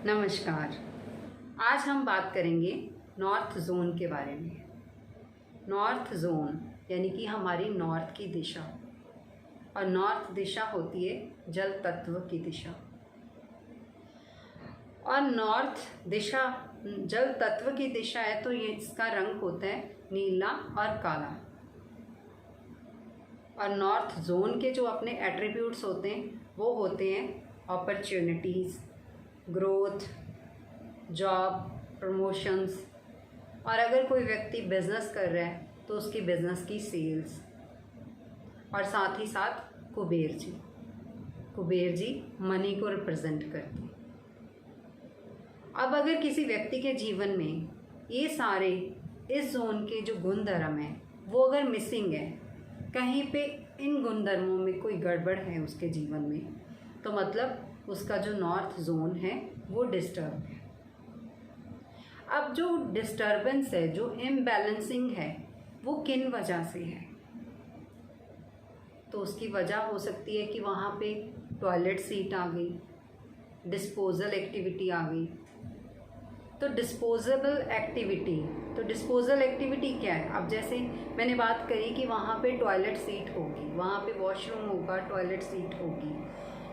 नमस्कार। आज हम बात करेंगे नॉर्थ जोन के बारे में। नॉर्थ जोन यानी कि हमारी नॉर्थ की दिशा, और नॉर्थ दिशा होती है जल तत्व की दिशा। और नॉर्थ दिशा जल तत्व की दिशा है तो ये इसका रंग होता है नीला और काला। और नॉर्थ जोन के जो अपने एट्रीब्यूट्स होते हैं वो होते हैं अपॉर्चुनिटीज़, ग्रोथ, जॉब, प्रमोशंस, और अगर कोई व्यक्ति बिजनेस कर रहा है तो उसकी बिजनेस की सेल्स, और साथ ही साथ कुबेर जी मनी को रिप्रेजेंट करते हैं। अब अगर किसी व्यक्ति के जीवन में ये सारे इस जोन के जो गुण धर्म हैं वो अगर मिसिंग है, कहीं पे इन गुणधर्मों में कोई गड़बड़ है उसके जीवन में, तो मतलब उसका जो नॉर्थ जोन है वो डिस्टर्ब है। अब जो डिस्टर्बेंस है, जो इम्बैलेंसिंग है, वो किन वजह से है? तो उसकी वजह हो सकती है कि वहाँ पे टॉयलेट सीट आ गई, डिस्पोजल एक्टिविटी आ गई। तो डिस्पोजल एक्टिविटी क्या है? अब जैसे मैंने बात करी कि वहाँ पे टॉयलेट सीट होगी, वहाँ पे वॉशरूम होगा, टॉयलेट सीट होगी।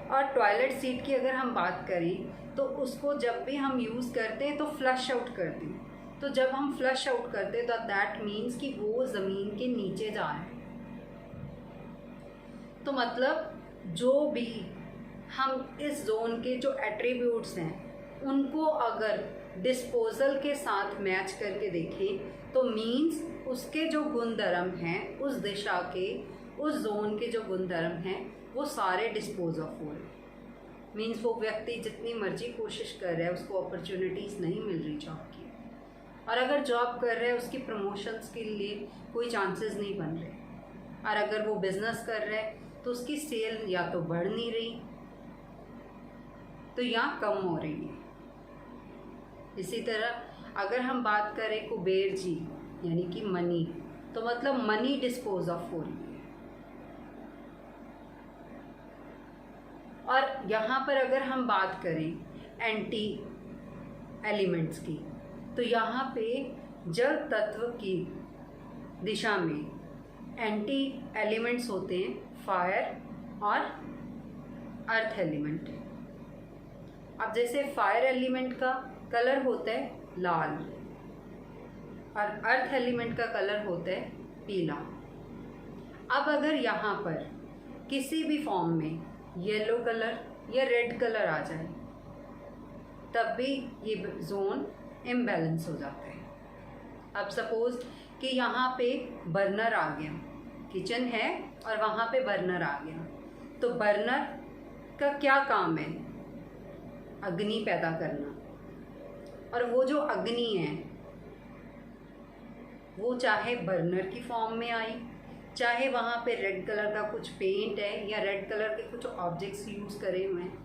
और टॉयलेट सीट की अगर हम बात करें तो उसको जब भी हम यूज़ करते हैं तो फ्लश आउट करते हैं। तो जब हम फ्लश आउट करते हैं तो दैट मीन्स कि वो ज़मीन के नीचे जा रहे हैं। तो मतलब जो भी हम इस जोन के जो एट्रीब्यूट्स हैं उनको अगर डिस्पोजल के साथ मैच करके देखें तो मीन्स उसके जो गुणधर्म हैं, उस दिशा के, उस जोन के जो गुणधर्म हैं वो सारे डिस्पोज ऑफ हो रहे। मीन्स वो व्यक्ति जितनी मर्जी कोशिश कर रहा है उसको अपॉर्चुनिटीज़ नहीं मिल रही जॉब की, और अगर जॉब कर रहा है उसकी प्रमोशंस के लिए कोई चांसेस नहीं बन रहे, और अगर वो बिजनेस कर रहा है तो उसकी सेल या तो बढ़ नहीं रही तो या कम हो रही है। इसी तरह अगर हम बात करें कुबेर जी यानी कि मनी, तो मतलब मनी डिस्पोज ऑफ हो रही है। और यहाँ पर अगर हम बात करें एंटी एलिमेंट्स की, तो यहाँ पे जल तत्व की दिशा में एंटी एलिमेंट्स होते हैं फायर और अर्थ एलिमेंट। अब जैसे फायर एलिमेंट का कलर होता है लाल और अर्थ एलिमेंट का कलर होता है पीला। अब अगर यहाँ पर किसी भी फॉर्म में येलो कलर या रेड कलर आ जाए तब भी ये जोन इम्बैलेंस हो जाता है। अब सपोज कि यहाँ पे बर्नर आ गया, किचन है और वहाँ पे बर्नर आ गया, तो बर्नर का क्या काम है? अग्नि पैदा करना। और वो जो अग्नि है वो चाहे बर्नर की फॉर्म में आई, चाहे वहाँ पे रेड कलर का कुछ पेंट है या रेड कलर के कुछ ऑब्जेक्ट्स यूज़ करे हुए हैं,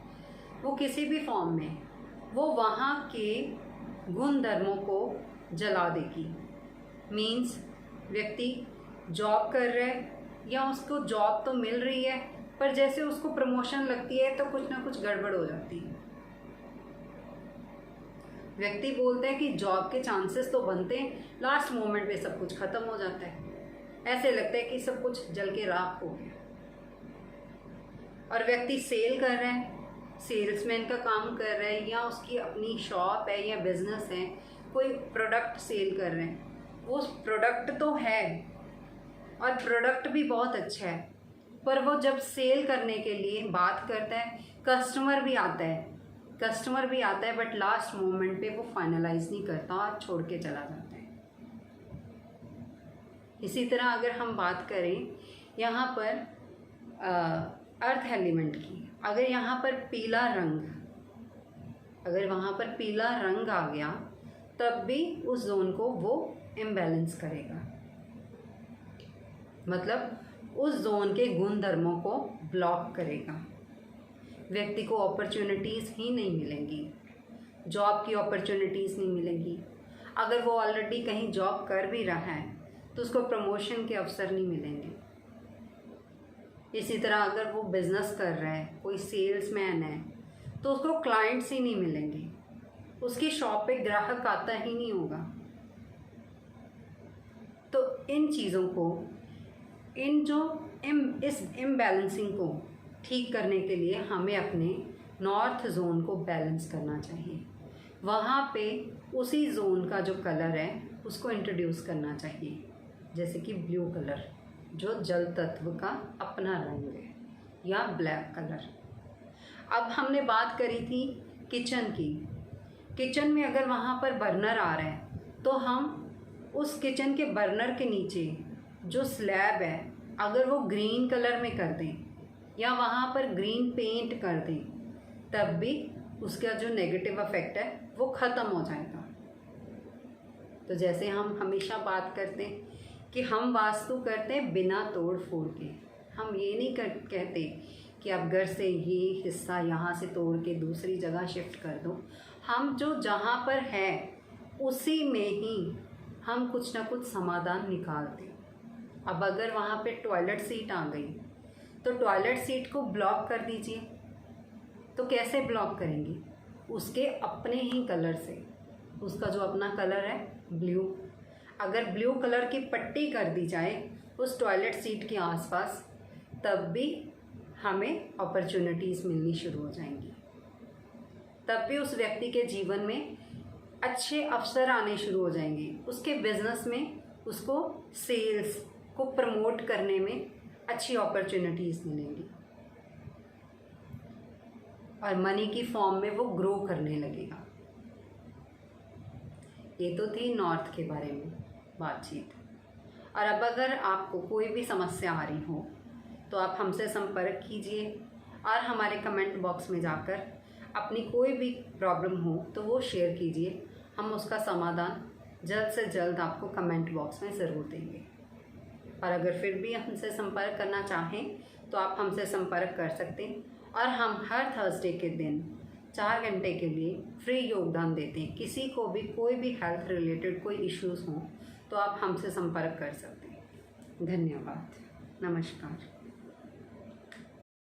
वो किसी भी फॉर्म में वो वहाँ के गुण धर्मों को जला देगी। मीन्स व्यक्ति जॉब कर रहा है या उसको जॉब तो मिल रही है पर जैसे उसको प्रमोशन लगती है तो कुछ ना कुछ गड़बड़ हो जाती है। व्यक्ति बोलते हैं कि जॉब के चांसेस तो बनते हैं, लास्ट मोमेंट पे सब कुछ ख़त्म हो जाता है। ऐसे लगता है कि सब कुछ जल के राख हो गया। और व्यक्ति सेल कर रहा है, सेल्समैन का काम कर रहा है, या उसकी अपनी शॉप है या बिजनेस है, कोई प्रोडक्ट सेल कर रहे हैं। वो प्रोडक्ट तो है और प्रोडक्ट भी बहुत अच्छा है, पर वो जब सेल करने के लिए बात करता है कस्टमर भी आता है बट लास्ट मोमेंट पे वो फाइनलाइज नहीं करता और छोड़ के चला जाता है। इसी तरह अगर हम बात करें यहाँ पर अर्थ एलिमेंट की, अगर यहाँ पर वहाँ पर पीला रंग आ गया तब भी उस जोन को वो इम्बैलेंस करेगा। मतलब उस जोन के गुण धर्मों को ब्लॉक करेगा। व्यक्ति को अपॉर्चुनिटीज़ ही नहीं मिलेंगी, जॉब की अपॉर्चुनिटीज़ नहीं मिलेंगी। अगर वो ऑलरेडी कहीं जॉब कर भी रहा है तो उसको प्रमोशन के अवसर नहीं मिलेंगे। इसी तरह अगर वो बिज़नेस कर रहा है, कोई सेल्समैन है, तो उसको क्लाइंट्स ही नहीं मिलेंगे। उसकी शॉप पे ग्राहक आता ही नहीं होगा। तो इन चीज़ों को, इस इम्बैलेंसिंग को ठीक करने के लिए हमें अपने नॉर्थ जोन को बैलेंस करना चाहिए। वहाँ पे उसी जोन का जो कलर है उसको इंट्रोड्यूस करना चाहिए, जैसे कि ब्लू कलर जो जल तत्व का अपना रंग है, या ब्लैक कलर। अब हमने बात करी थी किचन की। किचन में अगर वहाँ पर बर्नर आ रहा है तो हम उस किचन के बर्नर के नीचे जो स्लैब है अगर वो ग्रीन कलर में कर दें या वहाँ पर ग्रीन पेंट कर दें, तब भी उसका जो नेगेटिव इफेक्ट है वो ख़त्म हो जाएगा। तो जैसे हम हमेशा बात करते हैं कि हम वास्तु करते हैं बिना तोड़ फोड़ के। हम ये नहीं कहते कि आप घर से ये हिस्सा यहाँ से तोड़ के दूसरी जगह शिफ्ट कर दो। हम जो जहाँ पर है उसी में ही हम कुछ ना कुछ समाधान निकालते। अब अगर वहाँ पे टॉयलेट सीट आ गई तो टॉयलेट सीट को ब्लॉक कर दीजिए। तो कैसे ब्लॉक करेंगे? उसके अपने ही कलर से। उसका जो अपना कलर है ब्लू, अगर ब्लू कलर की पट्टी कर दी जाए उस टॉयलेट सीट के आसपास, तब भी हमें अपॉर्चुनिटीज़ मिलनी शुरू हो जाएंगी। तब भी उस व्यक्ति के जीवन में अच्छे अवसर आने शुरू हो जाएंगे। उसके बिजनेस में उसको सेल्स को प्रमोट करने में अच्छी अपॉर्चुनिटीज़ मिलेंगी और मनी की फॉर्म में वो ग्रो करने लगेगा। ये तो थी नॉर्थ के बारे में बातचीत। और अब अगर आपको कोई भी समस्या आ रही हो तो आप हमसे संपर्क कीजिए और हमारे कमेंट बॉक्स में जाकर अपनी कोई भी प्रॉब्लम हो तो वो शेयर कीजिए। हम उसका समाधान जल्द से जल्द आपको कमेंट बॉक्स में ज़रूर देंगे। और अगर फिर भी हमसे संपर्क करना चाहें तो आप हमसे संपर्क कर सकते हैं। और हम हर थर्सडे के दिन 4 घंटे के लिए फ्री योगदान देते हैं। किसी को भी कोई भी हेल्थ रिलेटेड कोई इश्यूज़ हों तो आप हमसे संपर्क कर सकते हैं। धन्यवाद। नमस्कार।